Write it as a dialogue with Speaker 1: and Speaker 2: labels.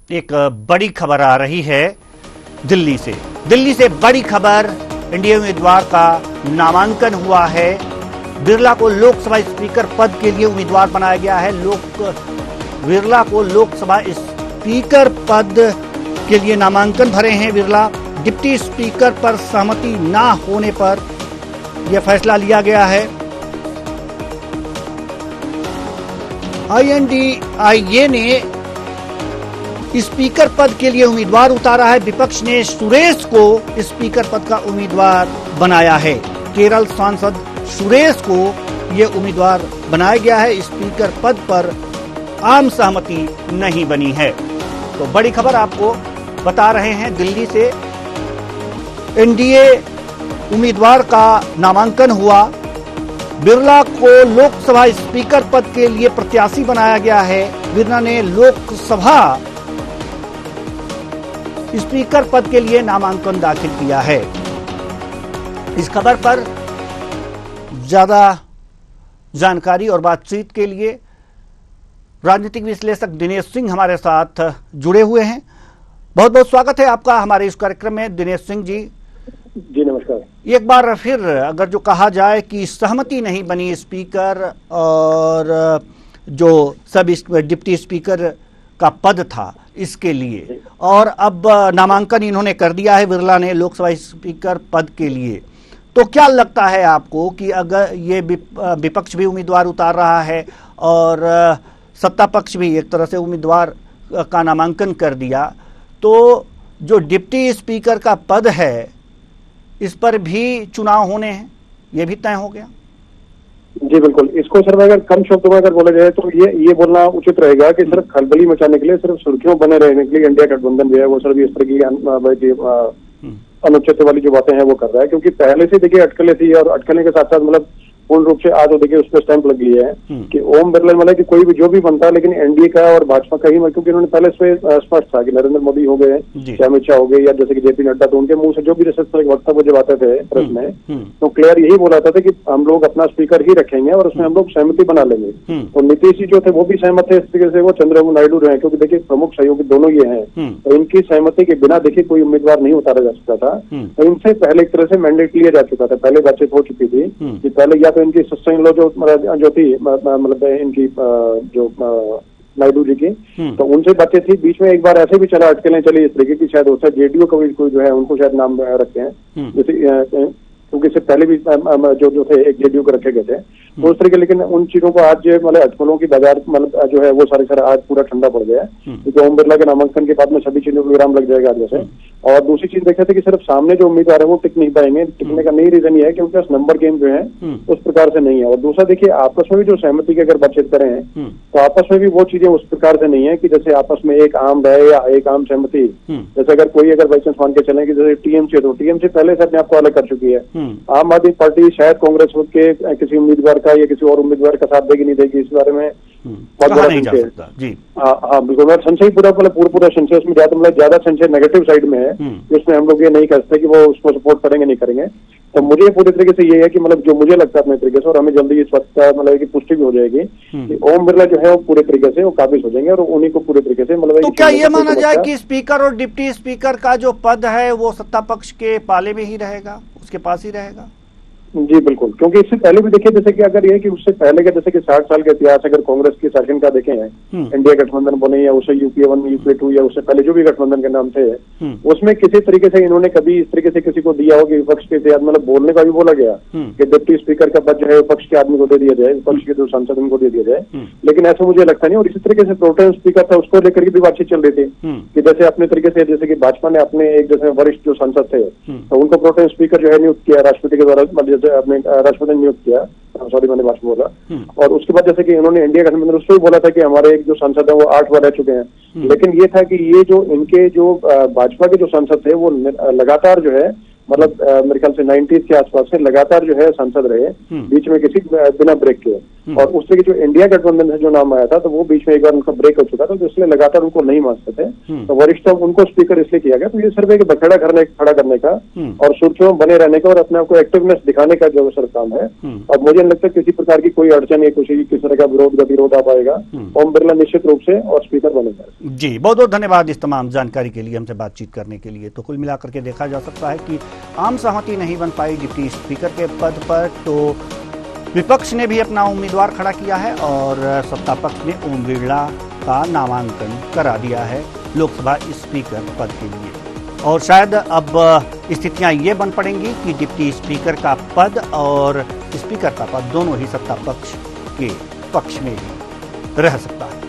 Speaker 1: एक बड़ी खबर आ रही है दिल्ली से। दिल्ली से बड़ी खबर, एनडीए उम्मीदवार का नामांकन हुआ है। बिरला को लोकसभा स्पीकर पद के लिए उम्मीदवार बनाया गया है। बिरला को लोकसभा स्पीकर पद के लिए नामांकन भरे हैं बिरला। डिप्टी स्पीकर पर सहमति ना होने पर यह फैसला लिया गया है। INDIA ने स्पीकर पद के लिए उम्मीदवार उतारा है। विपक्ष ने सुरेश को स्पीकर पद का उम्मीदवार बनाया है। केरल सांसद सुरेश को यह उम्मीदवार बनाया गया है। स्पीकर पद पर आम सहमति नहीं बनी है। तो बड़ी खबर आपको बता रहे हैं दिल्ली से। एनडीए उम्मीदवार का नामांकन हुआ। बिरला को लोकसभा स्पीकर पद के लिए प्रत्याशी बनाया गया है। बिरला ने लोकसभा स्पीकर पद के लिए नामांकन दाखिल किया है। इस खबर पर ज्यादा जानकारी और बातचीत के लिए राजनीतिक विश्लेषक दिनेश सिंह हमारे साथ जुड़े हुए हैं। बहुत बहुत स्वागत है आपका हमारे इस कार्यक्रम में दिनेश सिंह जी।
Speaker 2: जी नमस्कार।
Speaker 1: एक बार फिर अगर जो कहा जाए कि सहमति नहीं बनी स्पीकर और जो सब डिप्टी स्पीकर का पद था इसके लिए, और अब नामांकन इन्होंने कर दिया है बिरला ने लोकसभा स्पीकर पद के लिए, तो क्या लगता है आपको कि अगर ये विपक्ष भी उम्मीदवार उतार रहा है और सत्ता पक्ष भी एक तरह से उम्मीदवार का नामांकन कर दिया, तो जो डिप्टी स्पीकर का पद है इस पर भी चुनाव होने हैं, ये भी तय हो गया?
Speaker 2: जी बिल्कुल। इसको सिर्फ अगर कम शब्दों में अगर बोला जाए तो ये बोलना उचित रहेगा कि सिर्फ खलबली मचाने के लिए, सिर्फ सुर्खियों बने रहने के लिए इंडिया गठबंधन जो है वो सिर्फ इस तरह की अनुचित वाली जो बातें हैं वो कर रहा है। क्योंकि पहले से देखिए अटकलें थी, और अटकलें के साथ साथ मतलब पूर्ण रूप से आज देखिए उस पर स्टैंप लग लिया है कि ओम बिरला मतलब कि कोई भी जो भी बनता है, लेकिन एनडीए का और भाजपा का ही, क्योंकि उन्होंने पहले से स्पष्ट था कि नरेंद्र मोदी हो गए, अमित शाह हो गए, या जैसे कि जेपी नड्डा, तो उनके मुंह से जो भी वक्तव्य जब आते थे प्रेस में तो क्लियर यही बोला था कि हम लोग अपना स्पीकर ही रखेंगे और उसमें हम लोग सहमति बना लेंगे। तो नीतीश जी जो थे वो भी सहमत थे इस तरीके से, वो चंद्रबाबू नायडू रहे, क्योंकि देखिए प्रमुख सहयोगी दोनों ये हैं, तो इनकी सहमति के बिना देखिए कोई उम्मीदवार नहीं उतारा जा सकता था। तो इनसे पहले एक तरह से मैंडेट लिया जा चुका था, पहले बातचीत हो चुकी थी कि पहले या तो इनकी सिस्टर जो थी मतलब इनकी जो नायडू जी की, तो उनसे बातें थी। बीच में एक बार ऐसे भी चला, अटकलें चली इस तरीके की, शायद होता जेडीयू का भी कोई जो है उनको शायद नाम रखते हैं, जैसे क्योंकि इससे पहले भी जो थे एक जेडीयू को रखे गए थे, तो उस तरीके। लेकिन उन चीजों को आज मतलब अटकलों की बाजार मतलब जो है वो सारे आज पूरा ठंडा पड़ गया है, क्योंकि ओम बिरला के नामांकन के बाद में सभी चीजों को विराम लग जाएगा जैसे। और दूसरी चीज देखे थे कि सिर्फ सामने जो उम्मीदवार है वो टिक नहीं पाएंगे। टिकने का नहीं रीजन ये है कि उनके पास नंबर गेम जो है उस प्रकार से नहीं है। और दूसरा देखिए आपस में भी जो सहमति की अगर बातचीत करें तो आपस में भी वो चीजें उस प्रकार से नहीं है कि जैसे आपस में एक आम रहे या एक आम सहमति। जैसे अगर कोई अगर बाई चांस मान के चले कि जैसे टीएमसी, तो टीएमसी पहले से अपने आपको अलग कर चुकी है। आम आदमी पार्टी शायद कांग्रेस के किसी उम्मीदवार का या किसी और उम्मीदवार का साथ देगी नहीं देगी, इस बारे में बहुत बड़ा
Speaker 1: नहीं जा सकता। जी
Speaker 2: हाँ बिल्कुल। संशय पूरा संशय उसमें ज्यादा संशय नेगेटिव साइड में है, उसमें हम लोग ये नहीं कर सकते कि वो उसको सपोर्ट करेंगे नहीं करेंगे। तो मुझे पूरी तरीके से ये है कि मतलब जो मुझे लगता है अपने तरीके से, और हमें जल्दी इस वक्त मतलब की पुष्टि भी हो जाएगी कि ओम बिरला जो है वो पूरे तरीके से वो काबिज हो जाएंगे और उन्हीं को पूरे तरीके से मतलब।
Speaker 1: तो क्या ये माना जाए कि स्पीकर और डिप्टी स्पीकर का जो पद है वो सत्ता पक्ष के पाले में ही रहेगा, उसके पास ही रहेगा?
Speaker 2: जी बिल्कुल। क्योंकि इससे पहले भी देखिए जैसे कि अगर ये कि उससे पहले के जैसे कि 60 साल का इतिहास अगर कांग्रेस के शासन का देखें, इंडिया गठबंधन बने या उसे यूपीए 1 यूपीए 2 या उससे पहले जो भी गठबंधन के नाम थे, उसमें किसी तरीके से इन्होंने कभी इस तरीके से किसी को दिया हो कि विपक्ष के इतिहास मतलब बोलने का भी बोला गया कि डिप्टी स्पीकर का पद जो है विपक्ष के आदमी को दे दिया जाए, विपक्ष के जो सांसद उनको दे दिया जाए। लेकिन ऐसा मुझे लगता नहीं। और इसी तरीके से प्रोटेम स्पीकर था उसको लेकर के भी बातचीत चल रही थी कि जैसे अपने तरीके से जैसे कि भाजपा ने अपने एक जैसे वरिष्ठ जो सांसद थे तो उनको प्रोटेम स्पीकर जो है नियुक्त किया राष्ट्रपति के द्वारा, मतलब जैसे अपने ने नियुक्त किया, सॉरी मैंने भाषण बोला। और उसके बाद जैसे कि इन्होंने इंडिया गठबंधन उसको भी बोला था कि हमारे एक जो सांसद है वो 8 बार रह चुके हैं। लेकिन ये था कि ये जो इनके जो भाजपा के जो सांसद थे वो लगातार जो है मतलब मेरे ख्याल से 90s के आसपास से लगातार जो है सांसद रहे, बीच में किसी बिना ब्रेक के। और उससे कि जो इंडिया गठबंधन से जो नाम आया था तो वो बीच में एक बार उनका ब्रेक हो चुका था, तो इसलिए लगातार उनको नहीं मानते थे। तो वरिष्ठ उनको स्पीकर इसलिए किया गया। तो ये सिर्फ एक बखेड़ा खड़ा करने का और सुर्खियों में बने रहने का और अपने आप को एक्टिवनेस दिखाने का जो सर काम है। और मुझे नहीं लगता किसी प्रकार की कोई अड़चन या किस तरह का गतिरोध आ पाएगा। ओम बिरला निश्चित रूप से और स्पीकर बनेगा।
Speaker 1: जी, बहुत बहुत धन्यवाद इस तमाम जानकारी के लिए, हमसे बातचीत करने के लिए। तो कुल मिलाकर के देखा जा सकता है कि आम सहमति नहीं बन पाई डिप्टी स्पीकर के पद पर, तो विपक्ष ने भी अपना उम्मीदवार खड़ा किया है और सत्ता पक्ष ने ओम बिरला का नामांकन करा दिया है लोकसभा स्पीकर पद के लिए। और शायद अब स्थितियां ये बन पड़ेंगी कि डिप्टी स्पीकर का पद और स्पीकर का पद दोनों ही सत्ता पक्ष के पक्ष में ही रह सकता है।